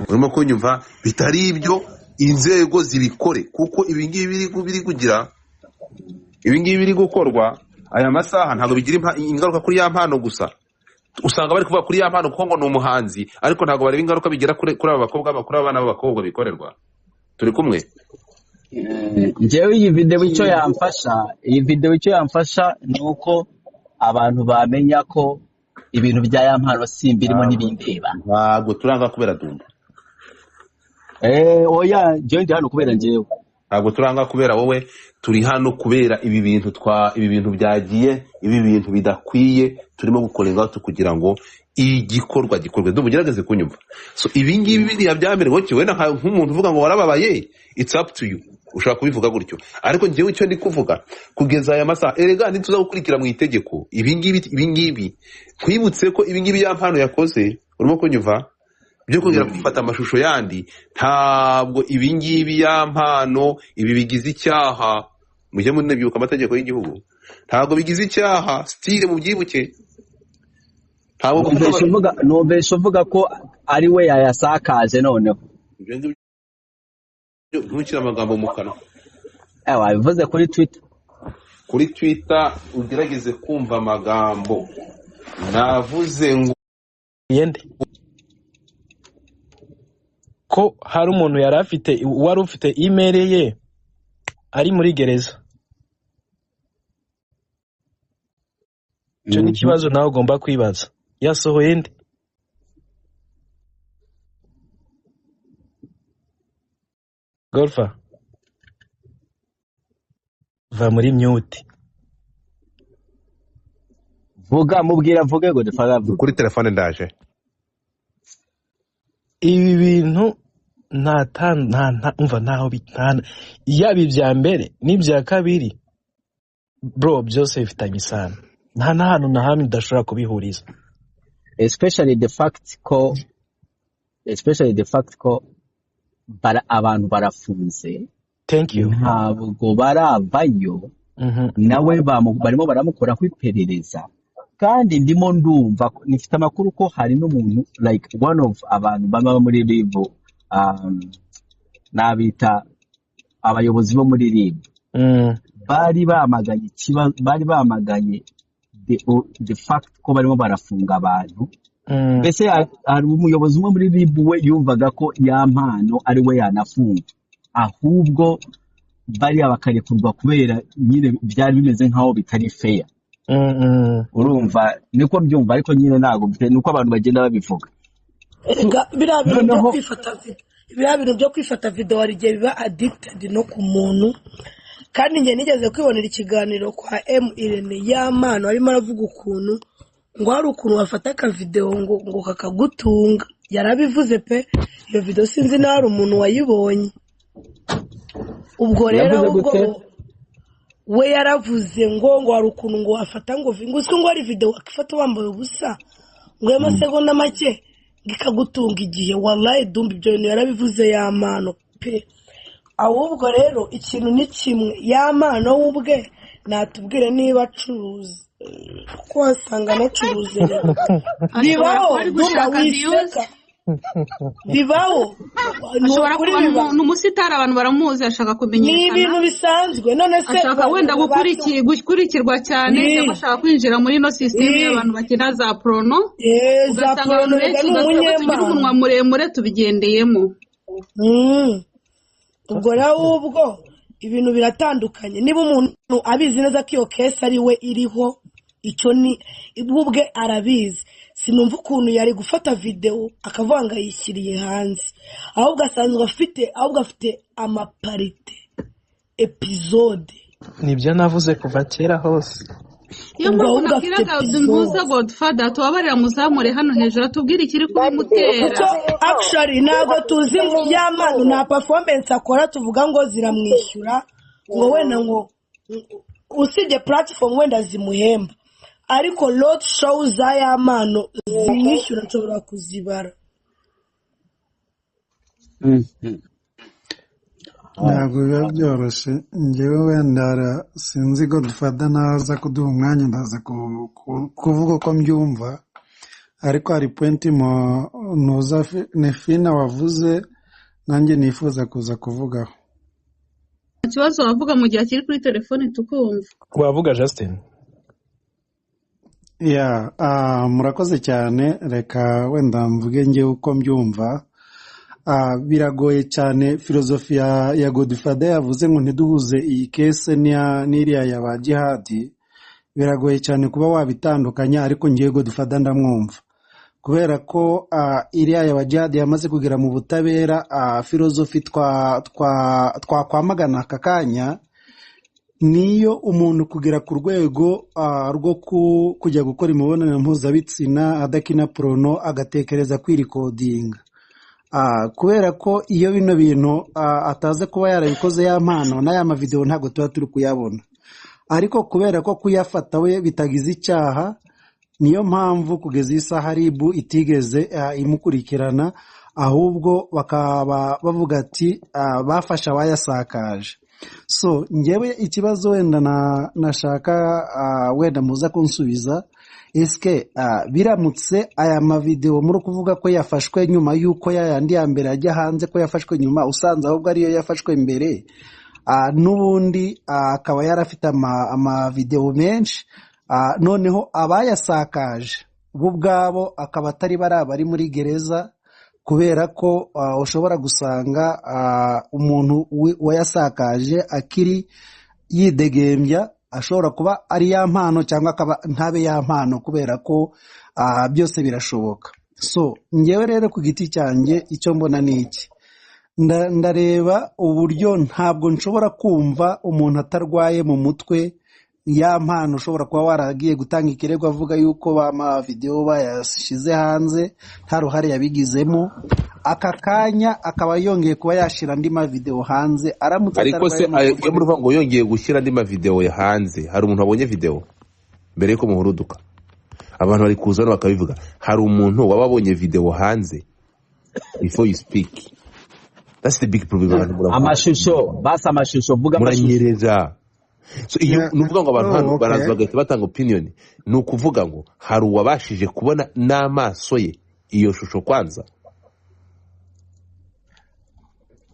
urimo kunyumva bitari ibyo inzego zibikore kuko ibingibi biri gukorwa aya masaha ntabwo bigira ingaruka kuri ya mpano gusa. Usanga bari kuvuga kuri ya mpano kuko ngo ni umuhanzi ariko ntabwo bareba ingaruka bigira kuri aba bakobwa bakuru abana b'abakobwa bikorerwa. Turi kumwe. Njyewe iyi video icyo yamfasha ni uko abantu bamenya ko ibintu bya ya mpano simbirimo n'ibindeba. Ntabwo turanga kubera Dumba. Oya njyewe ndi hano kubera njyewe. Ntabwo turanga kubera wowe, turi hano kubera ibi bintu byagiye, ibi bintu bidakwiye turimo gukorenga kugira ngo igikorwa gikorwe. Ndumugerageze kunyumva. So ibi ngibi biriya byamerwe cyo wenda nk'umuntu uvuga ngo warababaye, it's up to you. Ushaka kubivuga gutyo. Ariko njyewe icyo ndi kuvuga kugeza aya masaha erega nituza gukurikira mu itegeko ibi ngibi twibutse ko ibi ngibi ya mpano yakoze, urimo kunyumva byo kongera gufata amashusho yandi, ntabwo ibi ngibi ya mpano ibi bigize icyaha. Mujye munebyuka amategeko y'igihugu, ntabwo bigize icyaha. Style mu byibuke, ntabwo numvise uvuga ko ari we yayasakaje noneho. Ntukira amagambo mu kanwa. Wabivuze kuri Twitter. Kuri Twitter ugerageze kumva amagambo navuze ngo yende ko hari umuntu wari ufite email ye ari muri gereza. Cyo ni kibazo nawe ugomba kwibaza. Yasohoye nde? Golfa va muri mute. Vuge ngo dufara kuri telefone ndaje. Ibi bintu umva ntaho bitana. Yaba ibya mbere n'ibya kabiri bro byose bifitanye isano. Nta hantu na hamwe udashobora kubihuriza. Especially the fact ko abantu barafunze. Thank you. Ntabwo baravayo. Nawe barimo baramukoraho iperereza. Kandi ndimo ndumva nifite amakuru ko hari n'umuntu like one of abantu baba muri RIB nabita abayobozi bo muri RIB bari bamaganye the fact ko barimo barafunga abantu. Mbese hari umuyobozi umwe muri RIB we yumvaga ko ya mpano ari we yanafunga, ahubwo bari abakarekurwa kubera nyine byari bimeze nkaho bitari fair. Urumva niko mbyumva, ariko nyine ntago nuko abantu bagenda babivuga. Biriya bintu byo kwifata video hari igihe biba addicted no ku muntu. Kandi njye nigeze kwibonera ikiganiro kwa Irene y'amano arimo aravuga ukuntu ngo hari ukuntu wafata aka video ngo kakagutunga. Yarabivuze pe, iyo video sinzi na hari umuntu wayibonye. Ubwo rero we yaravuze ngo hari ukuntu ngo wafata ngo ari video wakifata wambaye ubusa ngo y'amasegonda make gikagutunga igihe. Wallahi Dumba ibyo bintu yarabivuze y'amano pe. Ahubwo rero ikintu ni kimwe, y'amano ubwe natubwire niba acuruza kuko wasanga anacuruze bibaho. Dumba wiseka bibaho. Ashobora kuba n'umusitari abantu baramuzi ashaka kumenyekana. Ni ibintu bisanzwe. None se ashaka wenda gukurikirwa cyane cyangwa ashaka kwinjira muri no system y'abantu bakina za prono. Za prono tugira umunwa muremure tubigendeyemo. Ubwo rero ubwo ibintu biratandukanye. Niba umuntu abizi neza ko iyo case ari we iriho, icyo ni ubwe arabizi. Sinumva ukuntu yari gufata video akavanga yishyiriye hanze, ahubwo afite amaparite episode. Nibyo navuze kuva kera hose. Iyo mpamvu nabwiraga Dumbuza Godfather tubabarira muzamure hano hejuru atubwira ikiri kubimutera. Actually ntabwo tuzi y'amano na performance akora tuvuga ngo ziramwishyura ngo wenda ngo usibye platform wenda zimuhemba, ariko lot shows y'amano zimwishyura nshobora kuzibara. Ntabwo biba byoroshye. Njyewe wenda sinzi Godfather naza kuduha umwanya ndaza kuvuga ko mbyumva, ariko hari pointi ntuza Nefina wavuze nanjye nifuza kuza kuvugaho. ikibazo wavuga mu gihe akiri kuri telefone tukumva. wavuga Justin. Murakoze cyane, reka wenda mvuge njye uko mbyumva. Biragoye cyane filozofi ya Godfather yavuze ngo ntiduhuze iyi kese n'iriya ya ba Jihad. Biragoye cyane kuba wabitandukanya, ariko ngiye Godfather ndamwumva kubera ko iriya ya ba Jihad yamaze kugera mu butabera. Filozofi twakwamagana aka kanya niyo umuntu kugera ku rwego rwo kujya gukora imibonano mpuzabitsina adakina porono agatekereza kwirikodinga, kubera ko iyo bino bintu ataze kuba yarabikoze ya mpano n'aya mavideo ntabwo tuba turi kuyabona, ariko kubera ko kuyafata we bitagize icyaha, niyo mpamvu kugeza iyi saha RIB itigeze imukurikirana, ahubwo bakaba bavuga ati bafasha abayasakaje. So njyewe ikibazo wenda nashaka wenda muza kunsubiza, eske biramutse aya mavideo muri kuvuga ko yafashwe nyuma yuko yayandi ya mbere ajya hanze, ko yafashwe nyuma, usanze ahubwo ariyo yafashwe mbere, n'ubundi akaba yarafite amavideo menshi, noneho abayasakaje bo ubwabo akaba atari bari muri gereza, kubera ko ushobora gusanga umuntu wayasakaje akiri yidegembya, ashobora kuba ari ya mpano cyangwa akaba ntabe ya mpano, kubera ko byose birashoboka. So njyewe rero ku giti cyanjye icyo mbona ni iki, ndareba uburyo ntabwo nshobora kumva umuntu atarwaye mu mutwe ya mpano ushobora kuba waragiye gutanga ikirego avuga yuko video bayashize hanze nta ruhare yabigizemo, aka kanya akaba yongeye kuba yashira andi video hanze aramutse. Ariko se iyo muruva ngo yongeye gushyira andi video hanze, hari umuntu wabonye video mbere yuko muhuruduka? Abantu bari kuzana bakabivuga, hari umuntu wababonye video hanze before you speak? That's the big problem. Amashusho basa amashusho vuga amashusho. So iyo nuvuga ngo abantu hano baraza bagahita batanga opinion, ni ukuvuga ngo hari uwabashije kubona n'amaso ye iyo shusho kwanza.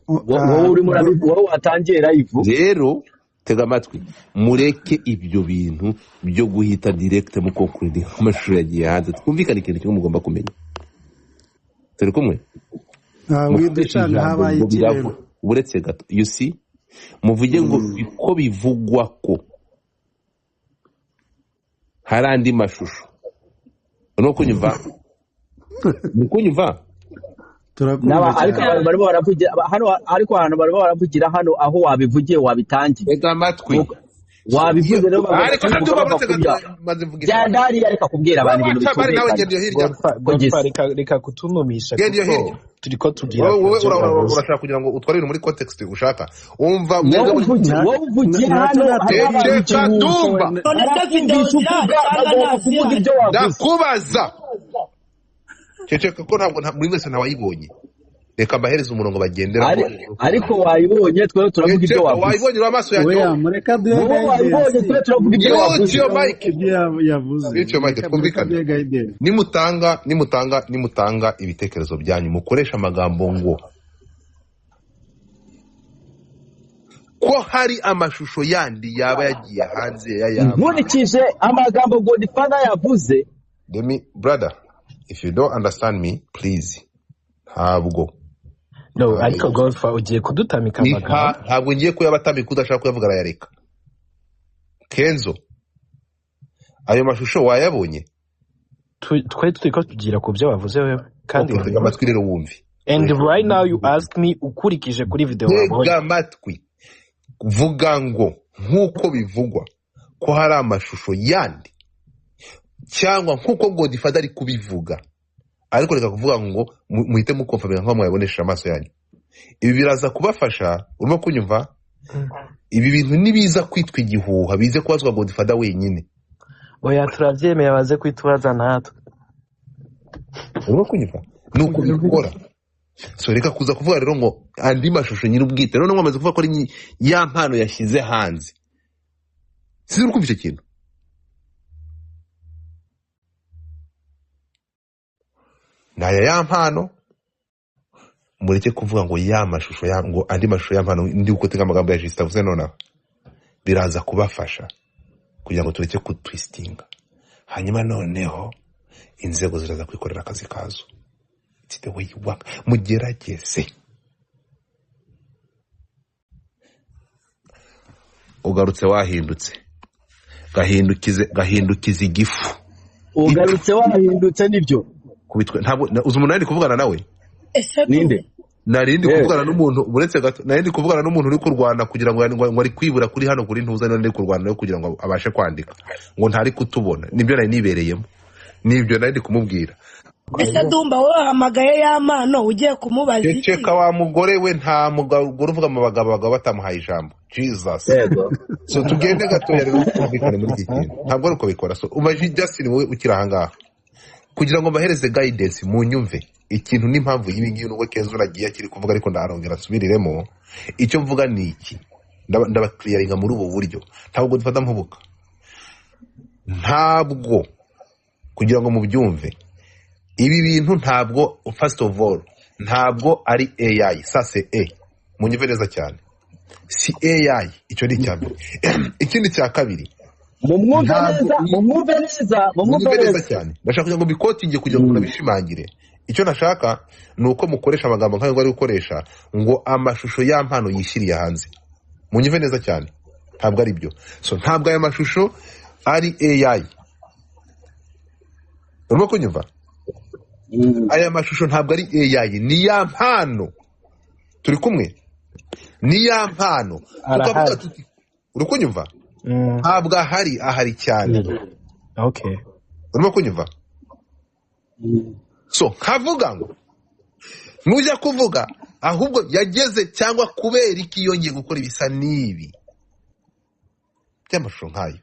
Wowe uri wowe watangiye live rero tega amatwi, mureke ibyo bintu byo guhita direct mu conclude amashusho yagiye hanze, twumvikane ikintu kimwe mugomba kumenya. Turi kumwe? Widushana habaye ikirego uretse gato, you see, muvuge ngo ko bivugwa ko hari andi mashusho. No kunyumva? Mukunyumva? Ariko abantu barimo baravugira hano, ariko abantu barimo baravugira hano aho wabivugiye wabitangiye. Ega amatwi. Wabivuze rero ariko maze mvuge. Byandari ariko kubwira abantu ibintu bitumvikana. Reka kutunumisha kuko turiko tugira. Wowe urashaka kugira ngo utware ibintu muri context ushaka. Umva wowe uvugiye hano ndakubaza. Ceceka ko ntabwo muri wese ntawayibonye. Reka mbahereza umurongo bagendera. Ariko wayibonye twe turavuga ibyo wavuze. Wayibonye amaso yanjye. Oya mureka duhe wayibonye twe turavuga ibyo wavuze. Bityo Mike twumvikane. Nimutanga ibitekerezo byanyu mukoresha amagambo ngo ko hari amashusho yandi yaba yagiye hanze ya nkurikije amagambo Godfather yavuze. Brother, if you don't understand me, please. Ntabwo. No, ariko Godfather ugiye kudutamika amagambo. Ntabwo ngiye kuyabatamika udashaka kuyavuga arayareka. Kenzo, ayo mashusho wayabonye? Twe turiko tugira ku byo wavuze wewe kandi amatwi rero wumvi. And right now you ask me ukurikije kuri video wabonye. Amatwi. Vuga ngo nkuko bivugwa ko hari amashusho yandi cyangwa nkuko Godfather ari kubivuga, ariko reka kuvuga ngo muhite mukonfirmera nko muyabonesha amaso yanyu. Ibi biraza kubafasha. Urimo kunyumva? Ibi bintu nibiza kwitwa igihuha bize kubazwa Godfather wenyine. Oya turavyemeye baze kwitubaza natwe. Urimo kunyumva? Nuko bikora. So reka kuza kuvuga rero ngo andi mashusho nyiri ubwite none ngo amaze kuvuga ko ari ya mpano yashyize hanze. Sinzi uko icyo kintu. naya ya mpano mureke kuvuga ngo ya mashusho ngo andi mashusho ya mpano ndi gutega amagambo ya Justin avuze nonaho biraza kubafasha kugira ngo tureke kutwistinga hanyuma noneho inzego ziraza kwikorera akazi kazo. It's the way you work. Mugerageze ugarutse wahindutse gahindukiza igifu ugarutse wahindutse nibyo kubitwe ntabwo uzi umuntu ari kuvugana nawe ninde narindi kuvugana n'umuntu uretse gato narindi kuvugana n'umuntu uri kurwana kugira ngo ari kwibura kuri hano kuri ntuza none kurwana no kugira ngo abashe kwandika ngo ntari kutubona nibyo nari nibereyemo nibyo narindi kumubwira. Ese Dumba wowe hamagaye y'amano ugiye kumubaza iki? Ceka wa mugore we nta mugore uvuga mu bagabo batamuhaye ijambo. Jesus. So tugende gato yari kumvikana muri iki kintu. Ntabwo ari uko bikora. So umaje Justin wowe ukira ahangaha. Kugira ngo mbahereze guidance mu nyumve ikintu n'impamvu y'ibingiyo n'ubwo Kenzo nagiye akiri kuvuga ariko ndarongera asubiriremo icyo mvuga ni iki ndaba clearinga muri ubu buryo ntabwo dufata mpubuka ntabwo kugira ngo mubyumve ibi bintu ntabwo first of all ntabwo ari AI sase munyumve neza cyane si AI icyo ni cyambere ikindi cya kabiri mumwumve neza cyane ndashaka kugira ngo bikotinge kugira ngo nabishimangire icyo nashaka nuko mukoresha amagambo nkayo ngo ari gukoresha ngo amashusho y'ampano yishiriye hanze munyumve neza cyane ntabwo ari byo so ntabwo aya mashusho ari AI urimo kunyumva aya mashusho ntabwo ari AI ni ya mpano turi kumwe ni ya mpano tukavuga tuti uri kunyumva ntabwo ahari cyane okay urimo kunyumva so nkavuga ngo nujya kuvuga ahubwo yageze cyangwa kubera iki yongeye gukora ibisa n'ibi by'amashusho nkayo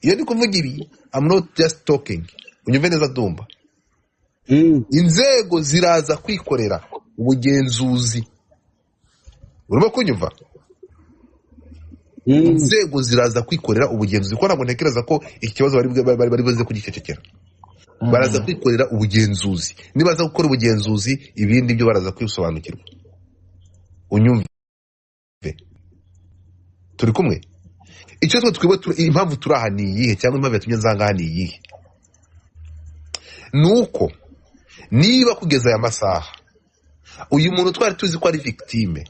iyo ndi kuvuga ibi I'm not just talking unyumve neza Dumba inzego ziraza kwikorera ubugenzuzi urimo kunyumva inzego ziraza kwikorera ubugenzuzi ko ntabwo ntekereza ko ikibazo bari baze kugicecekera baraza kwikorera ubugenzuzi nibaza gukora ubugenzuzi ibindi byo baraza kwisobanukirwa unyumve turi kumwe icyo twebwe impamvu turaha ni iyihe cyangwa impamvu yatumye nzanga ni iyihe nuko niba kugeza aya masaha uyu muntu twari tuzi ko ari victime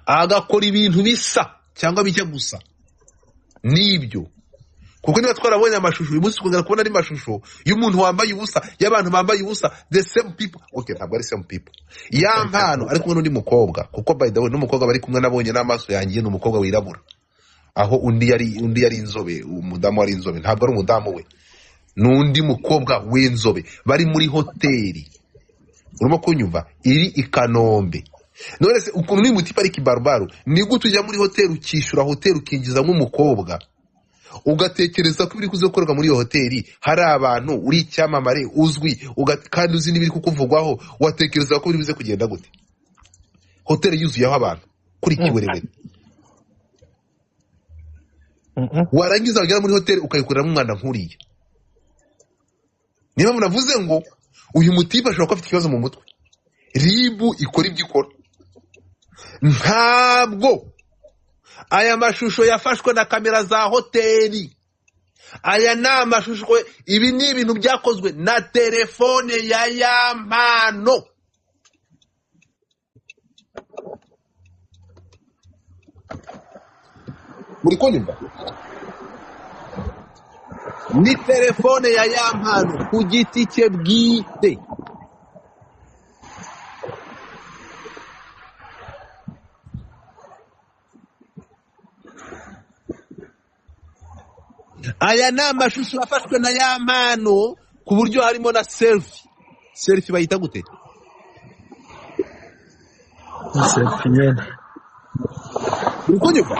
agakora ibintu bisa cyangwa bijya gusa nibyo kuko niba twarabonye amashusho uyu munsi kongera kubona ari mashusho y'umuntu wambaye ubusa y'abantu bambaye ubusa the same people okay ntabwo ari same people ya mpano ari kumwe n'undi mukobwa kuko by the way n'umukobwa bari kumwe nabonye n'amaso yangiye n'umukobwa wirabura aho undi yari inzobe umudamu wari inzobe ntabwo ari umudamu we n'undi mukobwa w'inzobe bari muri hoteli urimo kunyumva iri i Kanombe none se ukuntu ni muti pariki barbaru ni gute ujya muri hoteli ukishura hoteli ukinjiza nk'umukobwa ugatekereza ko ibiri kuze gukorwa muri iyo hoteli hari abantu uri icyamamare uzwi kandi uzi n'ibiri kukuvugwaho watekereza ko biri buze kugenda gute hoteli yuzuyeho abantu kuri kiwerere warangiza wagera muri hoteli ukayikoreramo umwana nk'uriya niba munavuze ngo uyu mutipe ashobora kuba afite ikibazo mu mutwe ribu ikora ibyo ikora ntabwo aya mashusho yafashwe na kamera za hoteli aya ni amashusho ibi ni ibintu byakozwe na telefone ya yampano muri kunyumva ni telefone ya yampano ku giti cye bwite aya ni amashusho yafashwe na yampano ku buryo harimo na selfie bayita gute selfie nyene uri kunyumva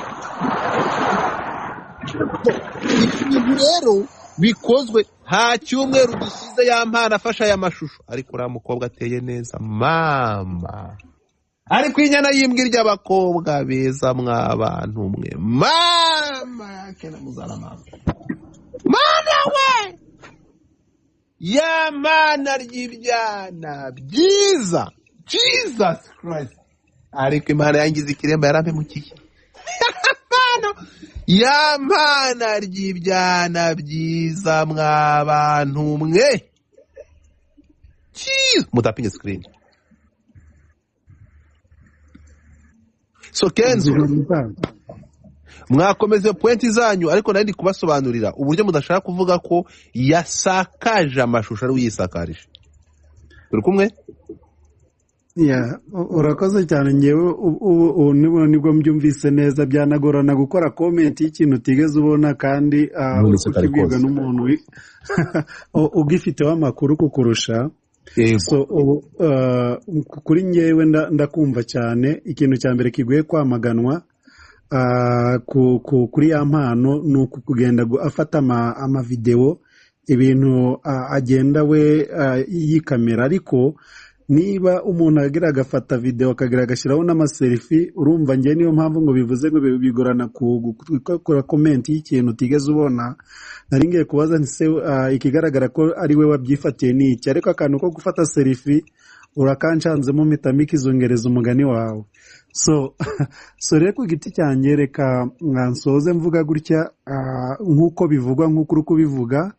ibintu rero bikozwe nta cyumweru gisize yampano afasha aya mashusho ariko uriya mukobwa ateye neza mama ariko inyana y'imbwa ry'abakobwa beza mw'abantu mwe mama yake na muzana mama we ya mana ry'ibyana byiza, Jesus Christ. Ariko Imana yangize ikiremba yarampemukiye. Ya mana ry'ibyana byiza mw'abantu mwe. Mutapinye screen. So Kenzo, mwakomeze pointi zanyu, ariko nari kubasobanurira uburyo mudashaka kuvuga ko yasakaje amashusho ari uyisakarije. Turi kumwe? Urakoze cyane. Ngewe ubu nibwo mbyumvise neza. Byanagorana gukora comment y'ikintu utigeze ubona kandi ukibwirwa n'umuntu ugifiteho amakuru kukurusha. So kuri ngewe ndakumva cyane. Ikintu cya mbere kigoye kwamaganwa kuri ya mpano ni ukugenda afata amavideo ibintu agenda we yikamera. Ariko niba umuntu agira agafata video akagira agashyiraho n'amaselfie, urumva ngewe niyo mpamvu ngo bivuze ngo bigorana gukora comment y'ikintu utigeze ubona. Nari ngiye kubaza nti se ikigaragara ko ari we wabyifatiye ni iki? Ariko akantu ko gufata selfie urakancanzemo mpitamo ikizongereza umugani wawe. So rero ku giti cyanjye reka nsoze mvuga gutya nk'uko bivugwa, nk'uko uri kubivuga.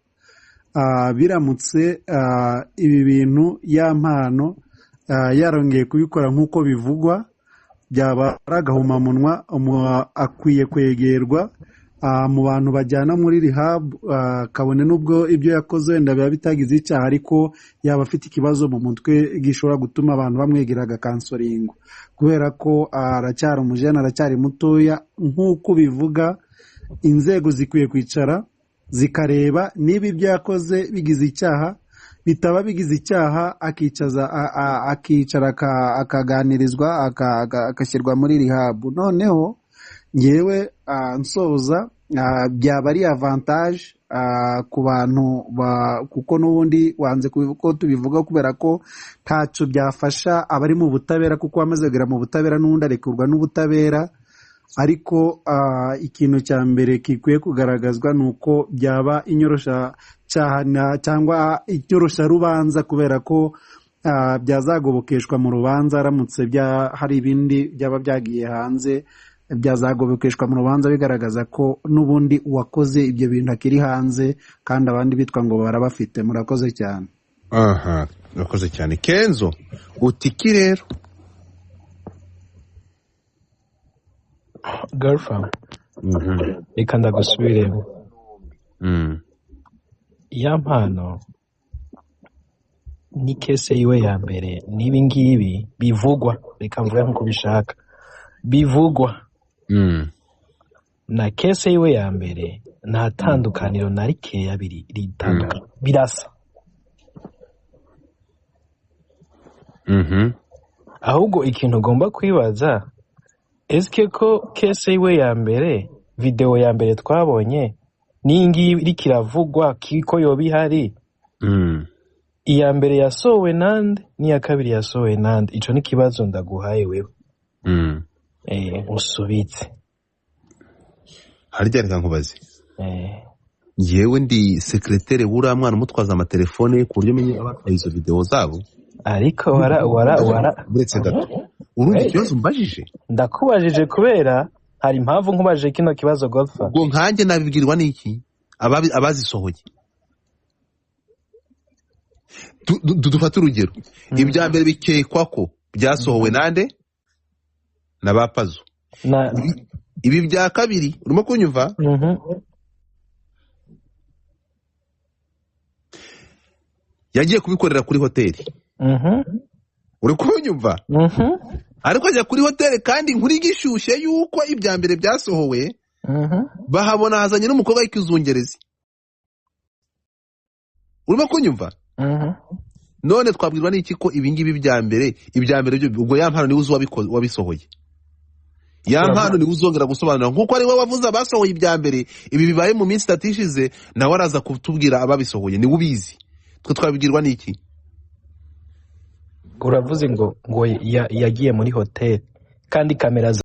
Biramutse ibi bintu ya mpano yarongeye kubikora nk'uko bivugwa, byaba ari agahomamunwa. Akwiye kwegerwa mu bantu bajyana muri rehab, kabone n'ubwo ibyo yakoze wenda biba bitagize icyaha, ariko yaba afite ikibazo mu mutwe gishobora gutuma abantu bamwegera agakansoringo, kubera ko aracyari umujene, aracyari mutoya. Nk'uko bivuga, inzego zikwiye kwicara zikareba niba ibyo yakoze bigize icyaha. Bitaba bigize icyaha akicara akaganirizwa agashyirwa muri rehab. Noneho ngewe nsoza, byaba ari avantage ku bantu kuko n'ubundi wanze ko tubivuga, kubera ko ntacyo byafasha abari mu butabera, kuko wamaze kugera mu butabera n'ubundi arekurwa n'ubutabera. Ariko ikintu cya mbere kikwiye kugaragazwa ni uko byaba inyorosha cyangwa inyorosha rubanza, kubera ko byazagobokeshwa mu rubanza. Aramutse hari ibindi byaba byagiye hanze, byazagobokeshwa mu rubanza bigaragaza ko n'ubundi uwakoze ibyo bintu akiri hanze, kandi abandi bitwa ngo barabafite. Murakoze cyane. Murakoze cyane. Kenzo, utiki rero girlfriend, reka ndagusubiremo. Ya mpano ni kese yiwe ya mbere. N'ibi ngibi bivugwa, reka mvuge nk'uko bishaka, bivugwa na kese yiwe ya mbere, nta tandukaniro na rikeya ritandukanye, birasa. Ahubwo ikintu ugomba kwibaza, eske ko kese yiwe ya mbere, video ya mbere twabonye ningi iri kiravugwa kiko yoba ihari, iya mbere yasowe nande n'iya kabiri yasowe nande? Ico ni kibazo ndaguhaye wewe. Usubitse. Harya reka nkubaze. Yewe ndi secrétaire bura mwana mutwaza amatelefone ku buryo menye abatwaye izo video zabo. Ariko wara buretse gato. Urumva ikibazo mbajije? Ndakubajije kubera hari impamvu nkubajije kino kibazo Godfather. Ubwo nkanjye nabibwirwa n'iki? Abazisohoye. Dufata urugero. Ibya mbere bikekwa ko byasohowe nande? Na bapazo. Ibi bya kabiri urimo kunyumva? Yagiye kubikorera kuri hoteli. Uri kunyumva? Ariko ajya kuri hoteli kandi nkuri gishyushye yuko ibya mbere byasohowe, bahabona hazanye n'umukobwa w'ikizungerezi. Urimo kunyumva? None twabwirwa n'iki ko ibingibi ibya mbere byo ubwo ya mpano ni uzo wabisohoye? Ya mpano ni uzongera gusobanura nkuko ari we wavuze abasohoye ibya mbere, ibi bibaye mu minsi tatishize, nawe araza kutubwira ababisohoye. Ni ubizi. Twe twabigirwa n'iki? Uravuze ngo yagiye muri hoteli kandi kamera